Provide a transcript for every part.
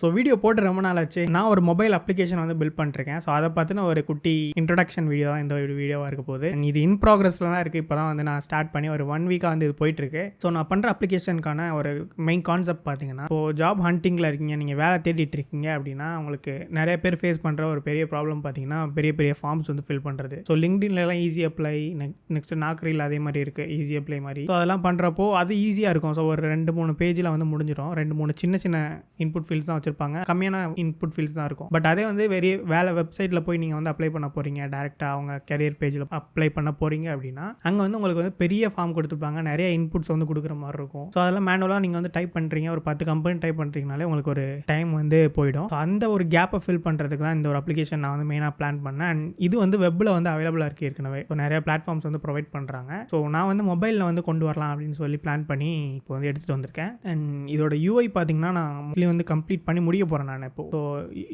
So video போட்டு ரொம்ப நாள் ஆச்சு. நான் ஒரு மொபைல் அப்ளிகேஷன் வந்து பில்ட் பண்ணிருக்கேன். ஸோ அதை பற்றின ஒரு குட்டி இன்ட்ரடக்ஷன் வீடியோ தான் இந்த வீடியோவாக இருக்க போகுது. இது இன் ப்ராக்ரஸில் தான் இருக்குது. இப்போ தான் வந்து நான் ஸ்டார்ட் பண்ணி ஒரு 1 வீக்காக வந்து இது போயிட்டுருக்கு. ஸோ நான் பண்ணுற அப்ளிகேஷனுக்கான ஒரு மெயின் கான்செப்ட் பார்த்தீங்கன்னா, இப்போ ஜாப் ஹண்டிங்கில் இருக்கீங்க, நீங்கள் வேலை தேடிட்டு இருக்கீங்க அப்படின்னா உங்களுக்கு நிறைய பேர் ஃபேஸ் பண்ணுற ஒரு பெரிய ப்ராப்ளம் பார்த்தீங்கன்னா பெரிய பெரிய ஃபார்ம்ஸ் வந்து ஃபில் பண்ணுறது. ஸோ லிங்க்டின்லாம் ஈஸி அப்ளை, நெக்ஸ்ட் நாக்ரியில் அதே மாதிரி இருக்குது ஈஸி அப்ளை மாதிரி. ஸோ அதெல்லாம் பண்ணுறப்போ அது ஈஸியாக இருக்கும். ஸோ ஒரு 2-3 பேஜில் வந்து முடிஞ்சிடும். 2-3 சின்ன சின்ன இன்புட் ஃபீல்ட்ஸ் தான் வச்சிருப்பாங்க, கம்மியான இன்புட் ஃபீல்ட்ஸ் தான் இருக்கும். பட் அதே வந்து வேலை வெப்சைட்டில் போய் நீங்கள் வந்து அப்ளை பண்ண போகிறீங்க, டேரெக்டாக அவங்க கரியர் பேஜில் அப்ளை பண்ண போகிறீங்க அப்படின்னா அங்கே வந்து உங்களுக்கு வந்து பெரிய ஃபார்ம் கொடுத்துருப்பாங்க, நிறைய இன்புட்ஸ் வந்து கொடுக்குற மாதிரி இருக்கும். ஸோ அதெல்லாம் மேனுவலாக நீங்கள் வந்து டைப் பண்ணுறீங்க, ஒரு 10 கம்பெனி டைப் பண்ணுறீங்கனாலே உங்களுக்கு ஒரு டைம் வந்து போயிடும். ஸோ அந்த ஒரு கேப்பை ஃபில் பண்ணுறதுக்கு தான் இந்த ஒரு அப்ளிகேஷன் நான் வந்து மெயினாக பிளான் பண்ணேன். அண்ட் இது வந்து வெப்பில் வந்து அவைலபிளாக இருக்குது ஏற்கனவே. ஸோ நிறைய பிளாட்ஃபார்ம்ஸ் வந்து ப்ரொவைட் பண்ணுறாங்க. ஸோ நான் வந்து மொபைலில் வந்து கொண்டு வரலாம் அப்படின்னு சொல்லி பிளான் பண்ணி இப்போ வந்து எடுத்துகிட்டு வந்திருக்கேன். அண்ட் இதோட யூஐ பார்த்தீங்கன்னா நான் மோஸ்ட்லி வந்து கம்ப்ளீட் பண்ணி முடிய போகிறேன் நான் இப்போ. ஸோ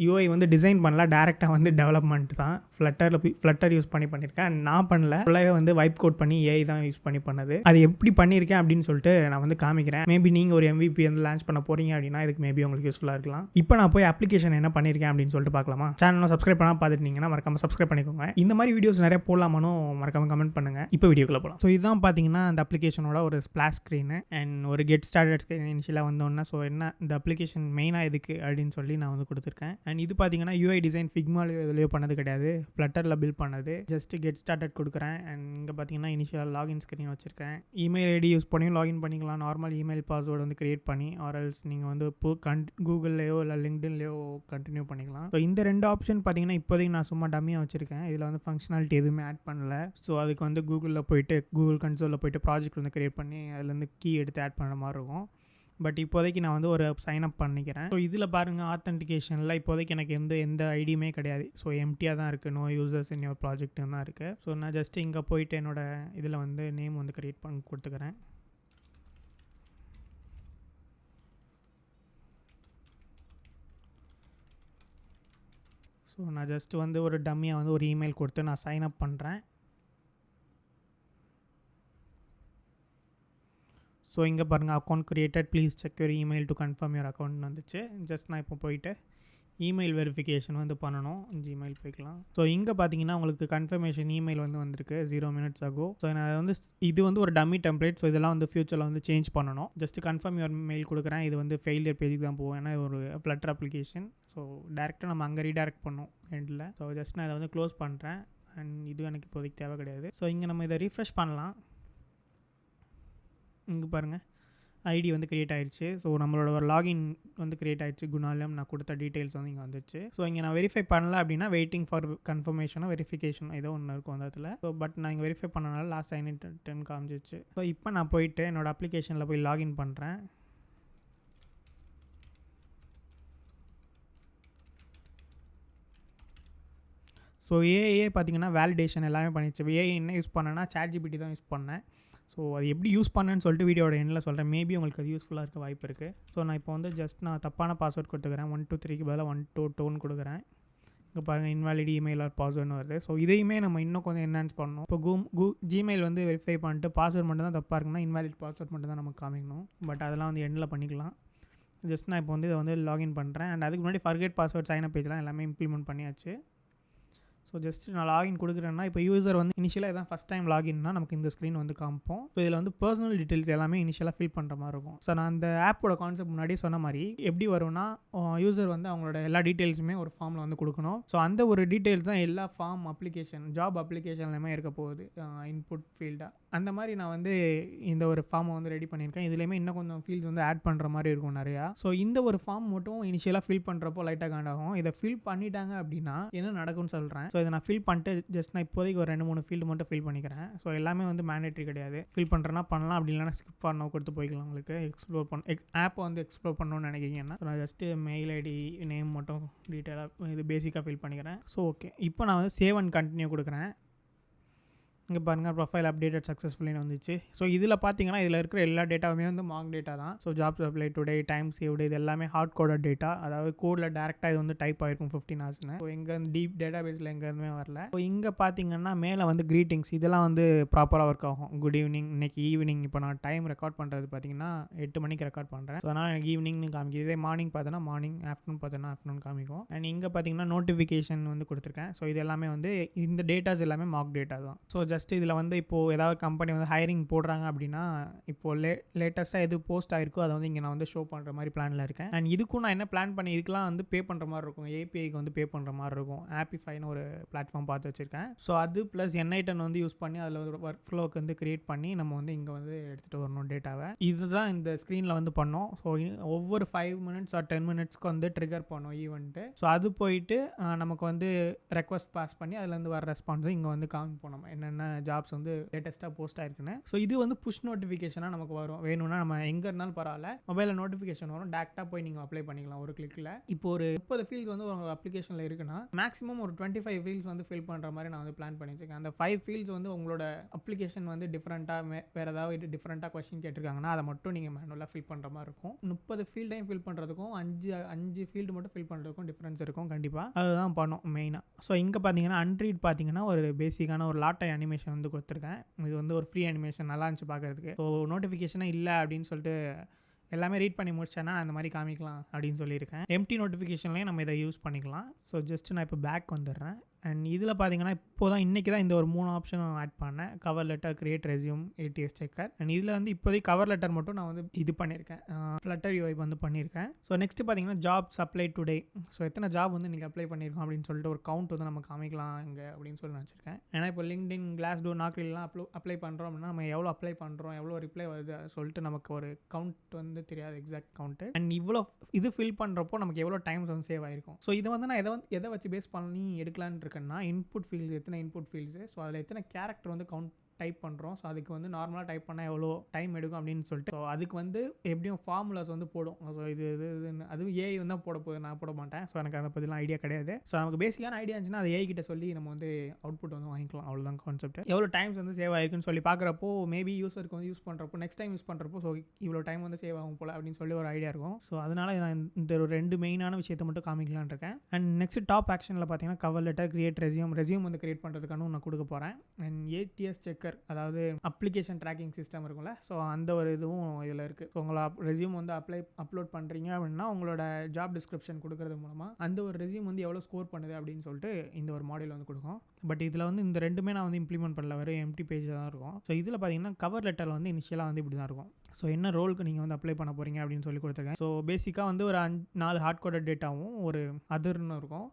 யூஐ வந்து டிசைன் பண்ணல, டேரெக்டாக வந்து டெவலப்மெண்ட் தான். ஃப்ளட்டர் யூஸ் பண்ணியிருக்கேன். நான் பண்ணல, ஃபுல்லாகவே வந்து வைப் கோட் பண்ணி ஏஐ தான் யூஸ் பண்ணது. அது எப்படி பண்ணியிருக்கேன் அப்படின்னு சொல்லிட்டு நான் வந்து காமிக்கிறேன். மேபி நீங்கள் ஒரு MVP வந்து லான்ச் பண்ண போகிறீங்க அப்படின்னா இதுக்கு மேபி உங்களுக்கு யூஸ்ஃபுல்லாக இருக்கலாம். இப்போ நான் போய் அப்ளிகேஷன் என்ன பண்ணியிருக்கேன் அப்படின்னு சொல்லிட்டு பார்க்கலாமா? சேனலை சப்ஸ்கிரைப் பண்ணால் பார்த்துட்டீங்கன்னா மறக்காம சப்ஸ்கிரைப் பண்ணிக்கோங்க. இந்த மாதிரி வீடியோஸ் நிறைய போடலாமானோ மறக்காம கமெண்ட் பண்ணுங்கள். இப்போ வீடியோக்குள்ள போகலாம். ஸோ இதுதான் பார்த்தீங்கன்னா அந்த அப்ளிகேஷனோட ஒரு ஸ்பிளாஷ் ஸ்க்ரீனு அண்ட் ஒரு கெட் ஸ்டார்டட் ஸ்க்ரீன் இனிஷியலாக வந்தோன்னா. ஸோ என்ன இந்த அப்ளிகேஷன் மெயினாக எதுக்கு அப்படின்னு சொல்லி நான் வந்து கொடுத்துருக்கேன். அண்ட் இது பார்த்தீங்கன்னா யூஐ டிசைன் ஃபிக்மாலையோ இதுலையோ பண்ணது கிடையாது, ஃப்ளட்டரில் பில்ட் பண்ணது. ஜஸ்ட் கெட் ஸ்டார்டட் கொடுக்குறேன். அண்ட் இங்கே பார்த்தீங்கன்னா இனிஷியலாக லாகின் ஸ்க்ரீன் வச்சிருக்கேன். இமெயில் ஐடி யூஸ் பண்ணி லாகின் பண்ணிக்கலாம். நார்மல் இமெயில் பாஸ்வேர்டு வந்து கிரியேட் பண்ணி ஆர்எல்ஸ் நீங்கள் வந்து கூகுள்லேயோ இல்லை லிங்க்டின்லேயோ கண்டினியூ பண்ணிக்கலாம். ஸோ இந்த 2 ஆப்ஷன் பார்த்தீங்கன்னா இப்போதைக்கு நான் சும்மா டம்மியாக வச்சிருக்கேன். இதில் வந்து ஃபங்க்ஷனாலிட்டி எதுவுமே ஆட் பண்ணல. ஸோ அதுக்கு வந்து கூகுளில் போயிட்டு கூகுள் கன்சோலில் போயிட்டு ப்ராஜெக்ட் வந்து கிரியேட் பண்ணி அதுலேருந்து கீ எடுத்து ஆட் பண்ணுற மாதிரி இருக்கும். பட் இப்போதைக்கு நான் வந்து ஒரு சைன் அப் பண்ணிக்கிறேன். ஸோ இதில் பாருங்கள், ஆத்தென்டிகேஷனில் இப்போதைக்கு எனக்கு எந்த ஐடியுமே கிடையாது. ஸோ எம்டியாக தான் இருக்குது, no users in your project தான் இருக்குது. ஸோ நான் ஜஸ்ட் இங்கே போயிட்டு என்னோட இதில் வந்து நேம் வந்து க்ரியேட் பண்ணி கொடுத்துக்கிறேன். ஸோ நான் ஜஸ்ட் வந்து ஒரு டம்மியாக வந்து ஒரு இமெயில் கொடுத்து நான் சைன் அப் பண்ணுறேன். ஸோ இங்கே பாருங்கள், account created, please check your email to confirm your அக்கௌண்ட்னு வந்துச்சு. ஜஸ்ட் நான் இப்போ போயிட்டு இமெயில் வெரிஃபிகேஷன் வந்து பண்ணணும். ஜிமெயில் போய்க்கலாம். ஸோ இங்கே பார்த்தீங்கன்னா உங்களுக்கு கன்ஃபர்மேஷன் இமெயில் வந்து வந்திருக்கு 0 minutes ago. ஸோ நான் வந்து இது வந்து ஒரு டம்மி டெம்ப்ளேட். ஸோ இதெல்லாம் வந்து ஃபியூச்சரில் வந்து சேஞ்ச் பண்ணணும். ஜஸ்ட் கன்ஃபார்ம் யுவர் மெயில் கொடுக்குறேன். இது வந்து ஃபெயிலியர் பேஜுக்கு தான் போகும், ஏன்னா ஒரு ஃப்ளட்டர் அப்ளிகேஷன். ஸோ டேரெக்டாக நம்ம அங்கே ரீடைரக்ட் பண்ணோம் எண்டில். ஸோ ஜஸ்ட் நான் இதை வந்து க்ளோஸ் பண்ணுறேன். அண்ட் இது எனக்கு இப்போதைக்கு தேவை கிடையாது. ஸோ இங்கே நம்ம இதை ரீஃப்ரெஷ் பண்ணலாம். இங்கே பாருங்கள், ஐடி வந்து க்ரியேட் ஆகிடுச்சு. ஸோ நம்மளோட ஒரு லாகின் வந்து க்ரியேட் ஆகிடுச்சு. குணாலம் நான் கொடுத்த டீட்டெயில்ஸ் வந்து இங்கே வந்துச்சு. ஸோ இங்கே நான் வெரிஃபை பண்ணல அப்படின்னா வெயிட்டிங் ஃபார் கன்ஃபர்மேஷனோ வெரிஃபிகேஷன் ஏதோ ஒன்று இருக்கும் அந்த இடத்துல. ஸோ பட் நான் இங்கே வெரிஃபை பண்ணனால லாஸ்ட் சைன் இன் 10 காமிச்சிச்சு. ஸோ இப்போ நான் போயிட்டு என்னோடய அப்ளிகேஷனில் போய் லாகின் பண்ணுறேன். ஸோ ஏஐ பார்த்தீங்கன்னா வேலிடேஷன் எல்லாமே பண்ணிடுச்சு. ஏஐ என்ன யூஸ் பண்ணேன்னா ChatGPT தான் யூஸ் பண்ணேன். ஸோ அது எப்படி யூஸ் பண்ணேன்னு சொல்லிட்டு வீடியோட எண்ணில் சொல்கிறேன். மேபி உங்களுக்கு அது யூஸ்ஃபுல்லாக இருக்க வாய்ப்பு இருக்குது. ஸோ நான் இப்போ வந்து ஜஸ்ட் நான் தப்பான பாஸ்வேர்ட் கொடுத்துக்கிறேன். 123க்கு பதிலாக 122ன்னு கொடுக்குறேன். இங்கே பாருங்கள், இன்வாலிட் இமெயில் ஆர் பாஸ்வேர்டுன்னு வருது. ஸோ இதையுமே நம்ம இன்னும் கொஞ்சம் என்ஹான்ஸ் பண்ணணும். இப்போ ஜிமெயில் வந்து வெரிஃபை பண்ணிட்டு பாஸ்வேர்ட் மட்டும் தான் தப்பாக இருக்குன்னா இன்வாலிட் பாஸ்வேர்ட் மட்டும் தான் நமக்கு காமிக்கணும். பட் அதெல்லாம் வந்து எண்டில் பண்ணிக்கலாம். ஜஸ்ட் நான் இப்போ வந்து இதை வந்து லாகின் பண்ணுறேன். அண்ட் அதுக்கு முன்னாடி ஃபர்கெட் பாஸ்வேர்ட் சைன் அப் பேஜ்லாம் எல்லாமே இம்ப்ளிமெண்ட் பண்ணியாச்சு. ஸோ ஜஸ்ட் நான் லாகின் கொடுக்குறேன்னா இப்போ யூசர் வந்து இனிஷியலாக இதான் ஃபஸ்ட் டைம் லாகின்னா நமக்கு இந்த ஸ்க்ரீன் வந்து காமிப்போம். ஸோ இதில் வந்து பர்சனல் டீட்டெயில்ஸ் எல்லாமே இனிஷியலாக ஃபில் பண்ணுற மாதிரி இருக்கும். ஸோ நான் அந்த ஆப்போட கான்செப்ட் முன்னாடி சொன்ன மாதிரி எப்படி வரும்னா, யூசர் வந்து அவங்களோட எல்லா டீட்டெயில்ஸுமே ஒரு ஃபார்மில் வந்து கொடுக்கணும். ஸோ அந்த ஒரு டீட்டெயில்ஸ் தான் எல்லா ஃபார்ம் அப்ளிகேஷன் ஜாப் அப்ளிகேஷன்லையுமே இருக்க போகுது, இன்புட் ஃபீல்டாக. அந்த மாதிரி நான் வந்து இந்த ஒரு ஃபார்மை வந்து ரெடி பண்ணியிருக்கேன். இதுலேயுமே இன்னும் கொஞ்சம் ஃபீல்ட்ஸ் வந்து ஆட் பண்ணுற மாதிரி இருக்கும் நிறையா. ஸோ இந்த ஒரு ஃபார்ம் மட்டும் இனிஷியலாக ஃபில் பண்ணுறப்போ லைட்டாக காண்டாகும். இதை ஃபில் பண்ணிட்டாங்க அப்படின்னா என்ன நடக்கும்னு சொல்கிறேன். ஸோ இதை நான் ஃபில் பண்ணிட்டு ஜஸ்ட் நான் இப்போதைக்கு ஒரு 2-3 ஃபீல்டு மட்டும் ஃபில் பண்ணிக்கிறேன். ஸோ எல்லாமே வந்து மேண்டேட்ரி கிடையாது. ஃபில் பண்ணுறேன்னா பண்ணலாம், அப்படி இல்லைனா ஸ்கிப் பண்ண கொடுத்து போய்க்கலாம். உங்களுக்கு எக்ஸ்ப்ளோர் ஆப்பை வந்து எக்ஸ்ப்ளோர் பண்ணணும்னு நினைக்கிறீங்கன்னா நான் ஜஸ்ட்டு மெயில் ஐடி நேம் மட்டும் டீட்டெயிலாக இது பேசிக்காக ஃபில் பண்ணிக்கிறேன். ஸோ ஓகே, இப்போ நான் வந்து சேவ் அண்ட் கண்டினியூ கொடுக்குறேன். இங்கே பாருங்கள் ப்ரொஃபைல் அப்டேட்டட் சக்ஸஸ்ஃபுல்லின்னு வந்துச்சு. ஸோ இதில் பார்த்தீங்கன்னா இதில் இருக்கிற எல்லா டேட்டாவுமே வந்து மார்க் டேட்டா தான். So jobs apply today, time saved, இது எல்லாமே ஹார்ட் கோடட் டேட்டா. அதாவது கோடில் டேரெக்டாக இது வந்து டைப் ஆகிருக்கும் 15 ஹவர்ஸ்னு. ஸோ எங்கே டீப் டேட்டா பேஸில் எங்கேருமே வரல. ஸோ இங்கே பார்த்தீங்கன்னா மேலே வந்து க்ரீட்டிங்ஸ் இதெல்லாம் வந்து ப்ராப்பராக ஒர்க் ஆகும். குட் ஈவினிங், இன்னைக்கு ஈவினிங். இப்போ நான் டைம் ரெக்கார்ட் பண்ணுறது பார்த்தீங்கன்னா 8 மணிக்கு ரெக்கார்ட் பண்ணுறேன். ஸோ அதனால் எனக்கு ஈவினிங்னு காமிக்கும். இதே மார்னிங் பார்த்தோன்னா மார்னிங், ஆஃப்டர்நூன் பார்த்தோன்னா ஆஃப்டர்நூன் காமிக்கும். அண்ட் இங்கே பார்த்தீங்கன்னா நோட்டிஃபிகேஷன் வந்து கொடுத்துருக்கேன். ஸோ இது எல்லாமே வந்து இந்த டேட்டாஸ் எல்லாமே மார்க் டேட்டா தான். ஸோ ஜஸ்ட் இதில் வந்து இப்போது ஏதாவது கம்பெனி வந்து ஹைரிங் போடுறாங்க அப்படின்னா இப்போது லேட்டஸ்ட்டாக எது போஸ்ட் ஆகிருக்கோ அதை வந்து இங்கே நான் வந்து ஷோ பண்ணுற மாதிரி பிளானில் இருக்கேன். அண்ட் இதுக்கும் நான் என்ன பிளான் பண்ணி இதுக்கெலாம் வந்து பே பண்ணுற மாதிரி இருக்கும். ஏபிஐக்கு வந்து பே பண்ணுற மாதிரி இருக்கும். ஆப்பிஃபைன்னு ஒரு பிளாட்ஃபார்ம் பார்த்து வச்சுருக்கேன். ஸோ அது ப்ளஸ் என்ஐட்டன் வந்து யூஸ் பண்ணி அதில் ஒரு ஒர்க் ஃப்ளோக்கு வந்து கிரியேட் பண்ணி நம்ம வந்து இங்கே வந்து எடுத்துகிட்டு வரணும் டேட்டாவை. இதுதான் இந்த ஸ்க்ரீனில் வந்து பண்ணோம். ஸோ ஒவ்வொரு 5 மினிட்ஸ் ஆர் 10 மினிட்ஸ்க்கு வந்து ட்ரிகர் பண்ணோம் ஈவெண்ட்டு. ஸோ அது போயிட்டு நமக்கு வந்து ரெக்வஸ்ட் பாஸ் பண்ணி அதுலேருந்து வர ரெஸ்பான்ஸை இங்கே வந்து காமிப்போம் நம்ம என்னென்ன ஜாப்ஸ் வந்து லேட்டஸ்ட்டாக போஸ்ட் ஆயிருக்குன்னு. ஸோ இது வந்து புஷ் நோட்டிஃபிகேஷனாக நமக்கு வரும். வேணும்னா நம்ம எங்கே இருந்தாலும் பரவாயில்ல, மொபைலில் நோட்டிஃபிகேஷன் வரும். டேரெக்டாக போய் நீங்கள் அப்ளை பண்ணிக்கலாம் ஒரு கிளிக்கில். இப்போ ஒரு 30 ஃபீல்ட்ஸ் வந்து உங்கள் அப்ளிகேஷனில் இருக்குன்னா மேக்ஸிமம் ஒரு 25 ஃபீல்ட்ஸ் வந்து ஃபில் பண்ணுற மாதிரி நான் வந்து பிளான் பண்ணி வச்சுருக்கேன். அந்த 5 ஃபீல்ட்ஸ் வந்து உங்களோட அப்ளிகேஷன் வந்து டிஃப்ரெண்ட்டாக வேறு ஏதாவது டிஃப்ரெண்ட்டாக கொஸ்டின் கேட்டிருக்காங்கன்னா அதை மட்டும் நீங்கள் மேனுவலாக ஃபில் பண்ணுற மாதிரி இருக்கும். 30 ஃபீல்டையும் ஃபில் பண்ணுறதுக்கும் 5 ஃபீல்டு மட்டும் ஃபில் பண்ணுறதுக்கும் டிஃப்ரென்ஸ் இருக்கும் கண்டிப்பாக. அதுதான் பண்ணோம் மெயினாக. ஸோ இங்கே பார்த்தீங்கன்னா அன்ரீட் பார்த்தீங்கன்னா ஒரு பேசிக்கான ஒரு லாட்டை அனிமேஷன் வந்து கொடுத்துருக்கேன். இது வந்து ஒரு ஃப்ரீ அனிமேஷன், நல்லா இருந்துச்சு பார்க்குறதுக்கு. ஸோ நோட்டிஃபிகேஷனே இல்லை அப்படின்னு சொல்லிட்டு எல்லாமே ரீட் பண்ணி முடிச்சேன்னா அந்த மாதிரி காமிக்கலாம் அப்படின்னு சொல்லியிருக்கேன். எம்டி நோட்டிஃபிகேஷன்லேயும் நம்ம இதை யூஸ் பண்ணிக்கலாம். ஸோ ஜஸ்ட் நான் இப்போ பேக் வந்துடுறேன். அண்ட் இதில் பார்த்தீங்கன்னா இப்போ தான் இன்றைக்கி தான் இந்த ஒரு 3 ஆப்ஷன் ஆட் பண்ணேன். Cover letter, create resume, ADS checker. And இதில் வந்து இப்போதைக்கு கவர் லெட்டர் மட்டும் நான் வந்து இது பண்ணியிருக்கேன், ஃப்ளட்டர் யூஐ வந்து பண்ணியிருக்கேன். ஸோ நெக்ஸ்ட் பார்த்தீங்கன்னா ஜாப்ஸ் அப்ளை டுடே. ஸோ எத்தனை ஜாப் வந்து நீங்கள் அப்ளை பண்ணியிருக்கோம் அப்படின்னு சொல்லிட்டு ஒரு கவுண்ட் வந்து நம்ம காமிக்கலாம் இங்கே அப்படின்னு சொல்லி நினச்சிருக்கேன். ஏன்னா இப்போ லிங்க்டின், கிளாஸ்டோர், நாக்ரிலாம் அப்ளை பண்ணுறோம் அப்படின்னா நம்ம எவ்வளோ அப்ளை பண்ணுறோம், எவ்வளோ ரிப்ளை வருது சொல்லிட்டு நமக்கு ஒரு கவுண்ட் வந்து தெரியாது, எக்ஸாக்ட் கவுண்ட்டு. அண்ட் இவ்வளோ இது ஃபில் பண்ணுறப்போ நமக்கு எவ்வளோ டைம்ஸ் வந்து சேவ் ஆகிருக்கும். ஸோ இது வந்து நான் எதை வச்சு பேஸ் பண்ணி எடுக்கலான்னு இருக்கேன்னா இன்புட் ஃபீல்ட்ஸ், எத்தனை இன்புட் ஃபீல்ட்ஸு, ஸோ அதில் எத்தனை கேரக்டர் வந்து கவுண்ட் டைப் பண்ணுறோம். ஸோ அதுக்கு வந்து நார்மலாக டைப் பண்ணால் எவ்வளோ டைம் எடுக்கும் அப்படின்னு சொல்லிட்டு ஸோ அதுக்கு வந்து எப்படியும் ஃபார்முலாஸ் வந்து போடும். ஸோ இதுன்னு அதுவும் ஏஐ வந்து தான் போட போகுது, நான் போட மாட்டேன். ஸோ எனக்கு அதை பற்றிலாம் ஐடியா கிடையாது. ஸோ நமக்கு பேசிக்கான ஐடியா இருந்துச்சுன்னா அது ஏஐ கிட்ட சொல்லி நம்ம வந்து அவுட்புட் வந்து வாங்கிக்கலாம். அவ்வளோதான் கான்செப்ட். எவ்வளோ டைம்ஸ் வந்து சேவ் ஆயிருக்குன்னு சொல்லி பார்க்குறப்போ மேபி யூஸருக்கு வந்து யூஸ் பண்ணுறப்போ நெக்ஸ்ட் டைம் யூஸ் பண்ணுறப்போ ஸோ இவ்வளோ டைம் வந்து சேவ் ஆகும் போல் அப்படின்னு சொல்லி ஒரு ஐடியா இருக்கும். ஸோ அதனால் நான் இந்த ஒரு 2 மெயினான விஷயத்தை மட்டும் காமிக்கலான்னு இருக்கேன். அண்ட் நெக்ஸ்ட் டாப் ஆக்ஷனில் பார்த்தீங்கன்னா கவர் லெட்டர், கிரியேட் ரெஸ்யூம் வந்து கிரியேட் பண்ணுறதுக்கான நான் கொடுக்க போகிறேன். அண்ட் ஏடிஎஸ் செக்கர், அதாவது அப்ளிகேஷன் ட்ராக்கிங் சிஸ்டம் இருக்கும்ல, ஸோ அந்த ஒரு இதுவும் இதில் இருக்குது. ஸோ உங்களை ரெஸ்யூம் வந்து அப்லோட் பண்ணுறீங்க அப்படின்னா உங்களோட ஜாப் டிஸ்கிரிப்ஷன் கொடுக்கறது மூலமாக அந்த ஒரு ரெஸ்யூம் வந்து எவ்வளோ ஸ்கோர் பண்ணுது அப்படின்னு சொல்லிட்டு இந்த ஒரு மாடியூல் வந்து கொடுக்கும். பட் இதில் வந்து இந்த 2மே நான் வந்து இம்ப்ளிமெண்ட் பண்ணல, வெறும் எம்டி பேஜ் தான் இருக்கும். ஸோ இதில் பார்த்தீங்கன்னா கவர் லெட்டரில் வந்து இனிஷியலாக வந்து இப்படி தான் இருக்கும். ஸோ என்ன ரோலுக்கு நீங்கள் வந்து அப்ளை பண்ண போகிறீங்க அப்படின்னு சொல்லி கொடுத்துருக்கேன். ஸோ பேசிக்காக வந்து ஒரு 4 ஹார்ட் கோடட் டேட்டாவும் ஒரு அதர்னு இருக்கும்.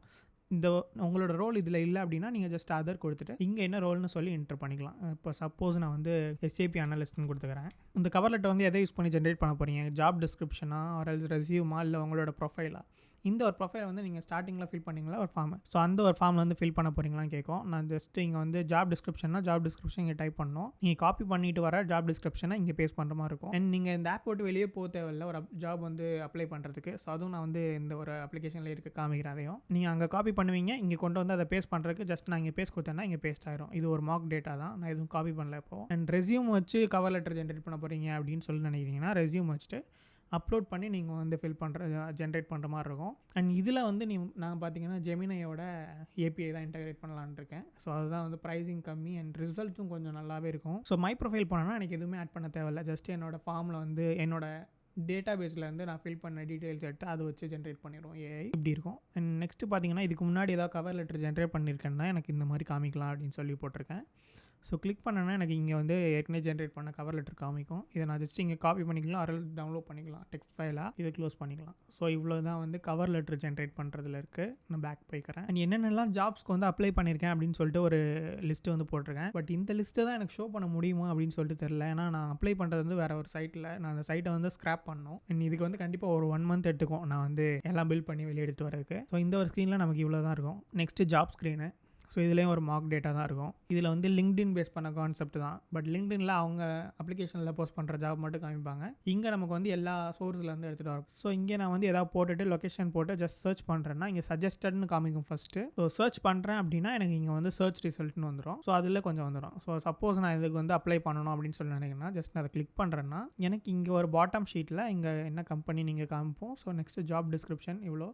இந்த உங்களோட ரோல் இதில் இல்லை அப்படின்னா நீங்கள் ஜஸ்ட் அதர் கொடுத்துட்டு இங்கே என்ன ரோல்னு சொல்லி என்டர் பண்ணிக்கலாம். இப்போ சப்போஸ் நான் வந்து எஸ்ஏபி அனலிஸ்ட்னு கொடுத்துக்கிறேன். இந்த கவர் லெட்டர் வந்து எதை யூஸ் பண்ணி ஜென்ரேட் பண்ண போகிறீங்க, ஜாப் டிஸ்கிரிப்ஷனா ஒரு ரெஸ்யூமா இல்லை உங்களோட ப்ரொஃபைலா. இந்த ஒரு ப்ரொஃபைல் வந்து நீங்கள் ஸ்டார்டிங்கில் ஃபில் பண்ணிங்களா ஒரு ஃபார்ம், ஸோ அந்த ஒரு ஃபார்மில் வந்து ஃபில் பண்ண போகிறீங்களான்னு கேட்கும். நான் ஜஸ்ட் இங்கே வந்து ஜாப் டிஸ்கிரிப்ஷன்னா ஜாப் டிஸ்கிரிப்ஷன் இங்கே டைப் பண்ணணும். நீங்கள் காப்பி பண்ணிட்டு வர ஜாப் டிஸ்கிரிப்ஷனை இங்கே பேஸ்ட் பண்ணுற மாதிரி இருக்கும். அண்ட் நீங்கள் இந்த ஆப் போட்டு வெளியே போக தேவையில்லை ஒரு ஜாப் வந்து அப்ளை பண்ணுறதுக்கு. ஸோ அதுவும் நான் வந்து இந்த ஒரு அப்ளிகேஷனில் இருக்க காமிக்கிறேன். அதையும் நீங்கள் அங்கே காப்பி பண்ணுவீங்க, இங்கே கொண்டு வந்து அதை பேஸ்ட் பண்ணுறதுக்கு ஜஸ்ட் நான் இங்கே பேஸ்ட் கொடுத்தேன்னா இங்கே பேஸ்ட் ஆயிரும். இது ஒரு மார்க் டேட்டா தான், நான் எதுவும் காப்பி பண்ணல. இப்போ அண்ட் ரெஸ்யூம் வச்சு கவர் லெட்டர் ஜென்ரேட் பண்ண போகிறீங்க அப்படின்னு சொல்லி நினைக்கிறீங்கன்னா ரெஸ்யூம் வச்சுட்டு அப்லோட் பண்ணி நீங்கள் வந்து ஜென்ரேட் பண்ணுற மாதிரி இருக்கும். அண்ட் இதில் வந்து நான் பார்த்தீங்கன்னா ஜெமினையோட ஏபிஐ தான் இன்டகிரேட் பண்ணலான்னு இருக்கேன். ஸோ அதுதான் வந்து ப்ரைஸிங் கம்மி அண்ட் ரிசல்ட்டும் கொஞ்சம் நல்லாவே இருக்கும். ஸோ மை ப்ரொஃபைல் போனோன்னா எனக்கு எதுவுமே ஆட் பண்ண தேவையில்லை. ஜஸ்ட் என்னோட ஃபார்மில் வந்து என்னோட டேட்டா பேஸில் வந்து நான் ஃபில் பண்ண டீட்டெயில்ஸ் எடுத்து அதை வச்சு ஜென்ரேட் பண்ணிடுவோம் ஏஐ. இப்படி இருக்கும். அண்ட் நெக்ஸ்ட்டு பார்த்தீங்கன்னா இதுக்கு முன்னாடி ஏதாவது கவர் லெட்டர் ஜென்ரேட் பண்ணியிருக்கேன்னா எனக்கு இந்த மாதிரி காமிக்கலாம் அப்படின்னு சொல்லி போட்டிருக்கேன். ஸோ கிளிக் பண்ணேன்னா எனக்கு இங்கே வந்து ஏற்கனவே ஜென்ரேட் பண்ண கவர் லெட்டர் காமிக்கும். இதை நான் ஜஸ்ட் இங்கே காப்பி பண்ணிக்கலாம், அரல் டவுன்லோட் பண்ணிக்கலாம் டெக்ஸ்ட் ஃபைலாக, இதை க்ளோஸ் பண்ணிக்கலாம். ஸோ இவ்வளோ தான் வந்து கவர் லெட்டர் ஜென்ரேட் பண்ணுறதுல இருக்குது. நான் பேக் போய்க்கிறேன். அண்ட் என்னென்னலாம் ஜாப்ஸ்க்கு வந்து அப்ளை பண்ணியிருக்கேன் அப்படின்னு சொல்லிட்டு ஒரு லிஸ்ட்டு வந்து போட்டிருக்கேன். பட் இந்த லிஸ்ட்டு தான் எனக்கு ஷோ பண்ண முடியுமா அப்படின்னு சொல்லிட்டு தெரில. ஏன்னா நான் அப்ளை பண்ணுறது வந்து வேறு ஒரு சைட்டில், நான் அந்த சைட்டை வந்து ஸ்க்ராப் பண்ணணும். அண்ட் இதுக்கு வந்து கண்டிப்பாக ஒரு 1 மந்த் எடுத்துக்கும் நான் வந்து எல்லாம் பில்ட் பண்ணி வெளியே எடுத்து வரதுக்கு. ஸோ இந்த ஒரு ஸ்க்ரீனில் நமக்கு இவ்வளோ தான் இருக்கும். Next job screen. ஸோ இதுலேயும் ஒரு மார்க் டேட்டா தான் இருக்கும். இதில் வந்து லிங்க்டின் பேஸ் பண்ண கான்செப்ட் தான். பட் லிங்க்டின்ல அவங்க அப்ளிகேஷனில் போஸ்ட் பண்ணுற ஜாப் மட்டும் காமிப்பாங்க. இங்கே நமக்கு வந்து எல்லா சோர்ஸ்லேருந்து எடுத்துகிட்டு வரும். ஸோ இங்கே நான் வந்து எதாவது போட்டுட்டு லொக்கேஷன் போட்டு ஜஸ்ட் சர்ச் பண்ணுறேன்னா இங்கே சஜஸ்டட்னு காமிக்கும் ஃபஸ்ட்டு. ஸோ சர்ச் பண்ணுறேன் அப்படின்னா எனக்கு இங்கே வந்து சர்ச் ரிசல்ட்னு வந்துடும். ஸோ அதில் கொஞ்சம் வந்துடும். ஸோ சப்போஸ் நான் இதுக்கு வந்து அப்ளை பண்ணணும் அப்படின்னு சொல்லி நினைக்கிறேன்னா ஜஸ்ட் நான் அதை கிளிக் பண்ணுறேன்னா எனக்கு இங்கே ஒரு பாட்டம் ஷீட்டில் இங்கே என்ன கம்பெனி நீங்கள் காமிப்போம். ஸோ நெக்ஸ்ட்டு ஜாப் டிஸ்கிரிப்ஷன் இவ்வளோ.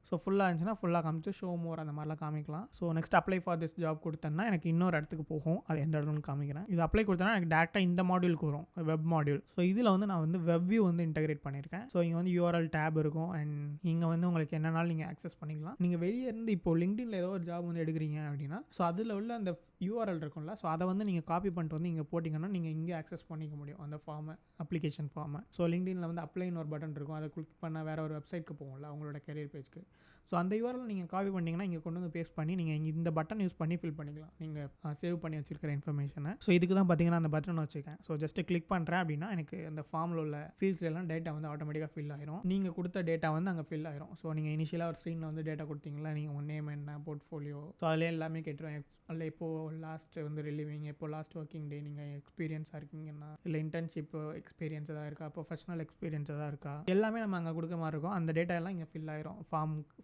ஸோ ஃபுல்லாக இருந்துச்சுன்னா ஃபுல்லாக காமிச்சு ஷோ மோர் அந்த மாதிரிலாம் காமிக்கலாம். So next apply for this job கொடுத்தேன்னா எனக்கு இன்னொரு இடத்துக்கு போகும். அது எந்த இடத்துன்னு காமிக்கிறேன். இது அப்ளை கொடுத்தேன்னா எனக்கு டேரெக்டாக இந்த மாடியூலுக்கு வரும், வெப் மாடியூல். ஸோ இதில் வந்து நான் வந்து வெப் வியூ வந்து இன்டெகிரேட் பண்ணியிருக்கேன். ஸோ இங்கே வந்து URL டேப் இருக்கும் அண்ட் இங்கே வந்து உங்களுக்கு என்னன்னாலும் நீங்கள் ஆக்சஸ் பண்ணிக்கலாம். நீங்கள் வெளியே இருந்து இப்போ லிங்க்டின்ல ஏதோ ஒரு ஜாப் வந்து எடுக்கிறீங்க அப்படின்னா ஸோ அதில் உள்ள அந்த URL இருக்கும்ல, ஸோ அதை வந்து நீங்கள் காப்பி பண்ணிட்டு வந்து இங்கே போட்டிங்கன்னா நீங்கள் இங்கே ஆக்சஸ் பண்ணிக்க முடியும் அந்த ஃபார்மை, அப்ளிகேஷன் ஃபார்மை. ஸோ லிங்க்டின்ல வந்து அப்ளைன்னு ஒரு பட்டன் இருக்கும். அதை கிளிக் பண்ணால் வேறு ஒரு வெப்சைட்க்கு போகும்ல அவங்களோட கரியர் பேஜ்க்கு. ஸோ அந்த URL நீங்கள் காப்பி பண்ணிங்கன்னா இங்கே கொண்டு வந்து பேஸ்ட் பண்ணி நீங்கள் இந்த பட்டன் யூஸ் பண்ணி ஃபில் பண்ணிக்கலாம் நீங்கள் சேவ் பண்ணி வச்சிருக்கிற இன்ஃபர்மேஷனை. ஸோ இதுக்கு தான் பார்த்தீங்கன்னா அந்த பட்டன் வச்சுருக்கேன். ஸோ ஜஸ்ட்டு கிளிக் பண்ணுறேன் அப்படின்னா எனக்கு அந்த ஃபார்மில் உள்ள ஃபீல்ட்ஸ் எல்லாம் டேட்டா வந்து ஆட்டோமேட்டிக்காக ஃபில் ஆயிரும். நீங்கள் கொடுத்த டேட்டா வந்து அங்கே ஃபில் ஆயிரும். ஸோ நீங்கள் இனிஷியலாக ஒரு ஸ்க்ரீனில் வந்து டேட்டா கொடுத்தீங்களா, நீங்கள் உங்கள் நேம் என்ன, போர்ட்ஃபோலியோ, ஸோ அதில் எல்லாமே கேட்டுருவேன். அதில் இப்போது லாஸ்ட் வந்து ரிலீவிங், இப்போ லாஸ்ட் ஒர்க்கிங் டே, நீங்கள் எக்ஸ்பீரியன்ஸாக இருக்கீங்கன்னா இல்லை இன்டர்ன்ஷிப் எக்ஸ்பீரியன்ஸ் எதாவது இருக்கா, ப்ரொஃபஷனல் எக்ஸ்பீரியன்ஸ் எதாவது இருக்கா, எல்லாமே நம்ம அங்கே கொடுக்குற மாதிரி இருக்கும். அந்த டேட்டா எல்லாம் இங்கே ஃபில் ஆயிரும்.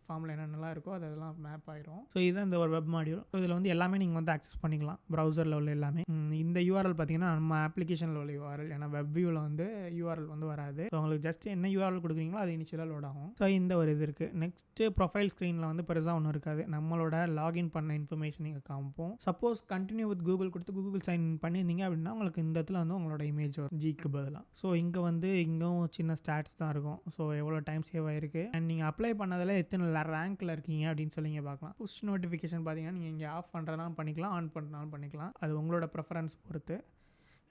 ஃபார்மில் என்னென்னலாம் இருக்கோ அதெல்லாம் மேப் ஆயிரும். ஸோ இதுதான் இந்த ஒரு வெப் மாடியூல். ஸோ இதில் வந்து எல்லாமே நீங்கள் வந்து ஆக்சஸ் பண்ணிக்கலாம். ப்ரௌசரில் உள்ள எல்லாமே. இந்த URL பார்த்தீங்கன்னா நம்ம அப்ளிகேஷனில் உள்ள URL. ஏன்னா வெப் வியூவில் வந்து URL வந்து வராது. ஸோ உங்களுக்கு ஜஸ்ட் என்ன URL கொடுக்குறீங்களோ அது இனிஷியலாக லோட் ஆகும். ஸோ இந்த ஒரு இது இருக்குது. நெக்ஸ்ட்டு ப்ரொஃபைல் ஸ்க்ரீனில் வந்து பெருசாக ஒன்றும் இருக்காது. நம்மளோட லாகின் பண்ண இன்ஃபர்மேஷன் நீங்கள் காமிப்போம். சப்போஸ் கண்டினியூ வித் கூகுள் கொடுத்து கூகுள் சைன் பண்ணியிருந்தீங்க அப்படின்னா உங்களுக்கு இந்த இடத்துல வந்து உங்களோட இமேஜ் வரும் ஜிக்கு பதிலாக. ஸோ இங்கே வந்து இங்கும் சின்ன ஸ்டாட்ஸ் தான் இருக்கும். ஸோ எவ்வளோ டைம் சேவ் ஆயிருக்கு அண்ட் நீங்கள் அப்ளை பண்ணதில் எத்தனை ரேங்க்கில் இருக்கீங்க அப்படின்னு சொல்லி நீங்கள் பார்க்கலாம். புஷ் நோட்டிஃபிகேஷன் பார்த்தீங்கன்னா நீங்கள் இங்கே ஆஃப் பண்ணுறதாலும் பண்ணிக்கலாம், ஆன் பண்ணுறதாலும் பண்ணிக்கலாம். அது உங்களோட ப்ரெஃபரன்ஸ் பொறுத்து.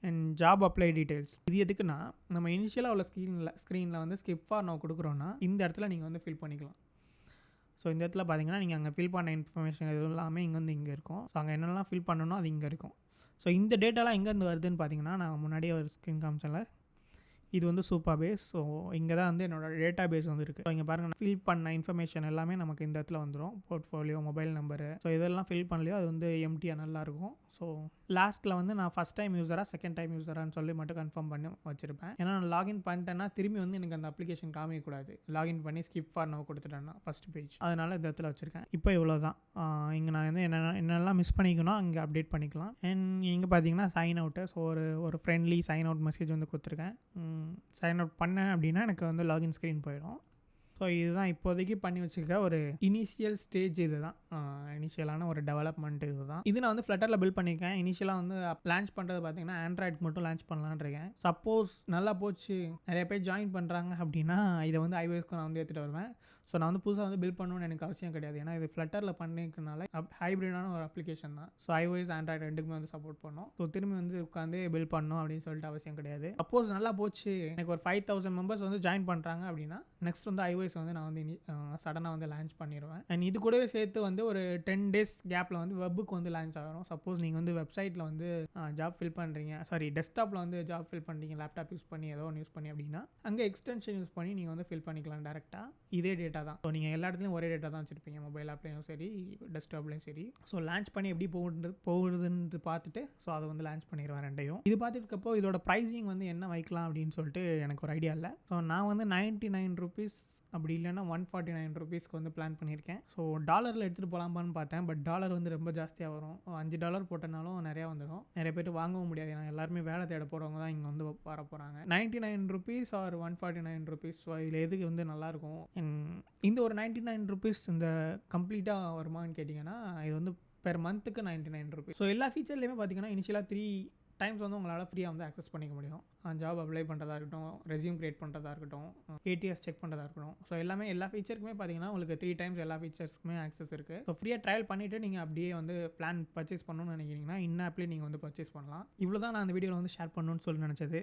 அண்ட் ஜாப் அப்ளை டீட்டெயில்ஸ் இது எதுக்குன்னா நம்ம இனிஷியலாக உள்ள ஸ்க்ரீனில் வந்து ஸ்கிப் ஃபார் நவ் கொடுக்குறோன்னா இந்த இடத்துல நீங்கள் வந்து ஃபில் பண்ணிக்கலாம். ஸோ இந்த இடத்துல பார்த்தீங்கன்னா நீங்கள் அங்கே ஃபில் பண்ண இன்ஃபர்மேஷன் எதுவும் எல்லாமே இங்கே வந்து இங்கே இருக்கும். ஸோ அங்கே என்னெல்லாம் ஃபில் பண்ணணும் அது இங்கே இருக்கும். ஸோ இந்த டேட்டாலாம் எங்கேருந்து வருதுன்னு பார்த்தீங்கன்னா நான் முன்னாடியே ஒரு ஸ்க்ரீன் காமிச்சேன்ல, இது வந்து சூப்பர் பேஸ். ஸோ இங்கே தான் வந்து என்னோட டேட்டா பேஸ் வந்து இருக்குது. ஸோ இங்கே பாருங்கள் ஃபில் பண்ண இன்ஃபர்மேஷன் எல்லாமே நமக்கு இந்த இடத்துல வந்துடும். போர்ட்ஃபோலியோ, மொபைல் நம்பரு, ஸோ இதெல்லாம் ஃபில் பண்ணலையோ அது வந்து எம்டியாக நல்லாயிருக்கும். ஸோ லாஸ்ட்டில் வந்து நான் ஃபஸ்ட் டைம் யூஸராக செகண்ட் டைம் யூஸரான்னு சொல்லி மட்டும் கன்ஃபார்ம் பண்ணி வச்சுருப்பேன். ஏன்னா நான் லாகின் பண்ணிட்டேன்னா திரும்பி வந்து எனக்கு அந்த அப்ளிகேஷன் காமிக்கக்கூடாது. லாகின் பண்ணி ஸ்கிப் ஃபார் நவ் கொடுத்துட்டேன்னா ஃபஸ்ட் பேஜ். அதனால் இந்த இடத்துல வச்சுருக்கேன். இப்போ இவ்வளோ தான். இங்கே நான் வந்து என்னெல்லாம் மிஸ் பண்ணிக்கணும் அங்கே அப்டேட் பண்ணிக்கலாம். அண்ட் இங்கே பார்த்தீங்கன்னா சைன் அவுட்டு. ஸோ ஒரு ஃப்ரெண்ட்லி சைன் அவுட் மெசேஜ் வந்து கொடுத்துருக்கேன். சைன் அவுட் பண்ணேன் அப்படின்னா எனக்கு வந்து லாகின் ஸ்க்ரீன் போயிடும். ஸோ இதுதான் இப்போதைக்கு பண்ணி வச்சுக்க ஒரு இனிஷியல் ஸ்டேஜ். இது தான் இனிஷியலான ஒரு டெவலப்மெண்ட். இது தான் இது நான் வந்து ஃப்ளட்டரில் பில்ட் பண்ணியிருக்கேன். இனிஷியலாக வந்து லான்ச் பண்ணுறது பார்த்தீங்கன்னா ஆண்ட்ராய்டு மட்டும் லான்ச் பண்ணலான்னு இருக்கேன். சப்போஸ் நல்லா போச்சு, நிறைய பேர் ஜாயின் பண்ணுறாங்க அப்படின்னா இதை வந்து iOSக்கு நான் வந்து எடுத்துகிட்டு வருவேன். ஸோ நான் வந்து புதுசாக வந்து பில்ட் பண்ணணும்னு எனக்கு அவசியம் கிடையாது. ஏன்னா இது ஃப்ளட்டரில் பண்ணிக்கிறனால ஹைப்ரிடான ஒரு அப்ளிகேஷன் தான். ஸோ iOS ஆண்ட்ராய்டு ரெண்டுக்குமே வந்து சப்போர்ட் பண்ணணும். ஸோ திரும்பி வந்து உட்காந்து பில்ட் பண்ணணும் அப்படின்னு சொல்லிட்டு அவசியம் கிடையாது. சப்போஸ் நல்லா போச்சு, எனக்கு ஒரு 5000 மெம்பர்ஸ் வந்து ஜாயின் பண்ணுறாங்க அப்படின்னா நெக்ஸ்ட் வந்து iOS வந்து நான் வந்து சடனாக வந்து லான்ச் பண்ணிடுவேன். அண்ட் இது கூடவே சேர்த்து வந்து ஒரு 10 days கேப்பில் வந்து வெப்புக்கு வந்து லான்ச் ஆகும். சப்போஸ் நீங்கள் வந்து வெப்சைட்டில் வந்து ஜாப் ஃபில் பண்ணுறீங்க, டெஸ்க்டாப்பில் வந்து ஜாப் ஃபில் பண்ணுறீங்க, லேப்டாப் யூஸ் பண்ணி ஏதோ ஒன்று யூஸ் பண்ணி அப்படின்னா அங்கே எக்ஸ்டென்ஷன் யூஸ் பண்ணி நீங்கள் வந்து ஃபில் பண்ணிக்கலாம் டேரெக்டாக. இதே டேட்டா தான். ஸோ நீங்கள் எல்லா இடத்துலையும் ஒரே டேட்டா தான் வச்சுருப்பீங்க, மொபைல் ஆப்லேயும் சரி டெஸ்க்டாப்லேயும் சரி. ஸோ லான்ச் பண்ணி எப்படி போகுதுன்னு பார்த்துட்டு ஸோ அதை வந்து லான்ச் பண்ணிடுவேன் ரெண்டையும். இது பார்த்துட்டுக்கப்போ இதோட ப்ரைஸிங் வந்து என்ன வைக்கலாம் அப்படின்னு சொல்லிட்டு எனக்கு ஒரு ஐடியா இல்லை. ஸோ நான் வந்து 99 rupees அப்படி இல்லைன்னா 149 rupeesக்கு வந்து பிளான் பண்ணியிருக்கேன். ஸோ டாலரில் எடுத்துகிட்டு போகலாமான்னு பார்த்தேன். பட் டாலர் வந்து ரொம்ப ஜாஸ்தியாக வரும். $5 போட்டனாலும் நிறையா வந்துடும். நிறைய பேர் வாங்கவும் முடியாது. ஏன்னா எல்லாருமே வேலை தேட போகிறவங்க தான் இங்கே வந்து வர போகிறாங்க. 99 rupees or 149 rupees. ஸோ இதில் எதுக்கு வந்து நல்லாயிருக்கும்? இந்த ஒரு 99 rupees இந்த கம்ப்ளீட்டாக வருமானு கேட்டிங்கன்னா இது வந்து பெர் மந்த்துக்கு 99 rupees. ஸோ எல்லா ஃபீச்சர்லேயுமே பார்த்தீங்கன்னா இனிஷியலாக 3 டைம்ஸ் வந்து உங்களால் ஃப்ரீயாக வந்து ஆக்சஸ் பண்ணிக்க முடியும். ஜாப் அப்ளை பண்ணுறதா இருக்கட்டும், ரெஸ்யூம் கிரியேட் பண்ணுறதா இருக்கட்டும், ATS செக் பண்ணுறதா இருக்கட்டும். ஸோ எல்லா ஃபீச்சருக்குமே பார்த்தீங்கன்னா உங்களுக்கு 3 times எல்லா ஃபீச்சர்ஸ்க்குமே ஆக்சஸ் இருக்குது. ஸோ ஃப்ரீயாக ட்ரையல் பண்ணிவிட்டு நீங்கள் அப்படியே வந்து பிளான் பர்ச்சேஸ் பண்ணணும்னு நினைக்கிறீங்கன்னா இன்னும் ஆப்லேயே நீங்கள் வந்து பர்ச்சேஸ் பண்ணலாம். இவ்வளோ தான் நான் அந்த வீடியோவில் வந்து ஷேர் பண்ணணும்னு சொல்லி நினச்சது.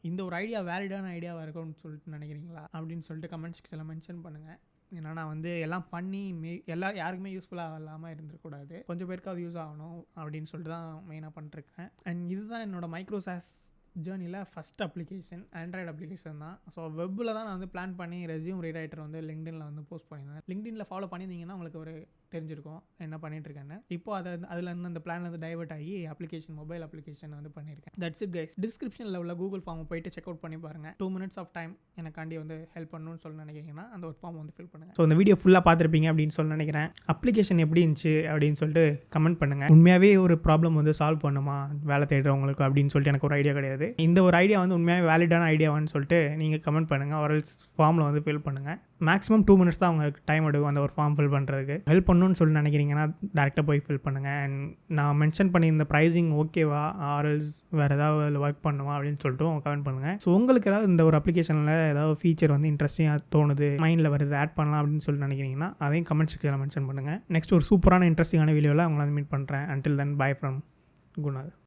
இந்த ஒரு ஐடியா வேலிடான ஐடியாவாக இருக்கும்னு சொல்லிட்டு நினைக்கிறீங்களா அப்படின்னு சொல்லிட்டு கமெண்ட்ஸ் எல்லாம் மென்ஷன் பண்ணுங்கள். ஏன்னா நான் வந்து எல்லாம் பண்ணி யாருக்குமே யூஸ்ஃபுல்லாக இல்லாமல் இருந்துருக்கூடாது, கொஞ்சம் பேருக்கு அது யூஸ் ஆகணும் அப்படின்னு சொல்லிட்டு தான் மெயினாக பண்ணிருக்கேன். அண்ட் இதுதான் என்னோட மைக்ரோசாஸ் ஜேர்னியில் ஃபஸ்ட் அப்ளிகேஷன் ஆண்ட்ராய்டு அப்ளிகேஷன் தான். ஸோ வெப்பில் தான் நான் வந்து பிளான் பண்ணி ரெஸ்யூம் ரீரைட்டர் வந்து லிங்க்டின்ல வந்து போஸ்ட் பண்ணியிருந்தேன். லிங்க்டின்ல ஃபாலோ பண்ணியிருந்தீங்கன்னா உங்களுக்கு ஒரு தெரிஞ்சிருக்கும் என்ன பண்ணிட்டுருக்கேன்னு. இப்போ அதுலேருந்து அந்த பிளான் வந்து டைவர்ட் ஆகி மொபைல் அப்ளிகேஷன் வந்து பண்ணியிருக்கேன். That's it guys. டிஸ்கிரிப்ஷனில் உள்ள கூகுள் ஃபார்மை போயிட்டு செக் அவுட் பண்ணி பாருங்கள். 2 minutes ஆஃப் டைம் எனக்காண்டி வந்து ஹெல்ப் பண்ணணும்னு சொல்லி நினைக்கிறீங்கன்னா அந்த ஒரு ஃபார்ம் வந்து ஃபில் பண்ணுங்கள். ஸோ இந்த வீடியோ ஃபுல்லாக பார்த்துருப்பீங்க அப்படின்னு சொல்லி நினைக்கிறேன். அப்ளிகேஷன் எப்படி இருந்துச்சு அப்படின்னு சொல்லிட்டு கமெண்ட் பண்ணுங்கள். உண்மையாகவே ஒரு ப்ராப்ளம் வந்து சால்வ் பண்ணுமா வேலை தேடுறவங்களுக்கு அப்படின்னு சொல்லிட்டு எனக்கு ஒரு ஐடியா கிடையாது. இந்த ஒரு ஐடியா வந்து உண்மையாகவே வேலிடான ஐடியாவான்னு சொல்லிட்டு நீங்கள் கமெண்ட் பண்ணுங்கள். ஒரு ஃபார்மில் வந்து ஃபில் பண்ணுங்கள். மேக்ஸிமம் 2 minutes தான் உங்களுக்கு டைம் எடுக்கும் அந்த ஒரு ஃபார்ம் ஃபில் பண்ணுறதுக்கு. ஹெல்ப் பண்ணணும்னு சொல்லி நினைக்கிறீங்கன்னா டேரெக்டாக போய் ஃபில் பண்ணுங்கள். அண்ட் நான் மென்ஷன் பண்ணி இந்த ப்ரைஸிங் ஓகேவா ஆர்எல்ஸ் வேறு ஏதாவது ஒர்க் பண்ணுமா அப்படின்னு சொல்லிட்டு கமெண்ட் பண்ணுங்கள். ஸோ உங்களுக்கு ஏதாவது இந்த ஒரு அப்ளிகேஷனில் ஏதாவது ஃபீச்சர் வந்து இன்ட்ரெஸ்டிங்காக தோணுது, மைண்டில் வருது, ஆட் பண்ணலாம் அப்படின்னு சொல்லி நினைக்கிறீங்கன்னா அதையும் கமெண்ட் செக்ஷனில் மென்ஷன் பண்ணுங்கள். நெக்ஸ்ட் ஒரு சூப்பரான இன்ட்ரெஸ்டிங்கான வீடியோவில் உங்களை மீட் பண்ணுறேன். Until then by from Kunal.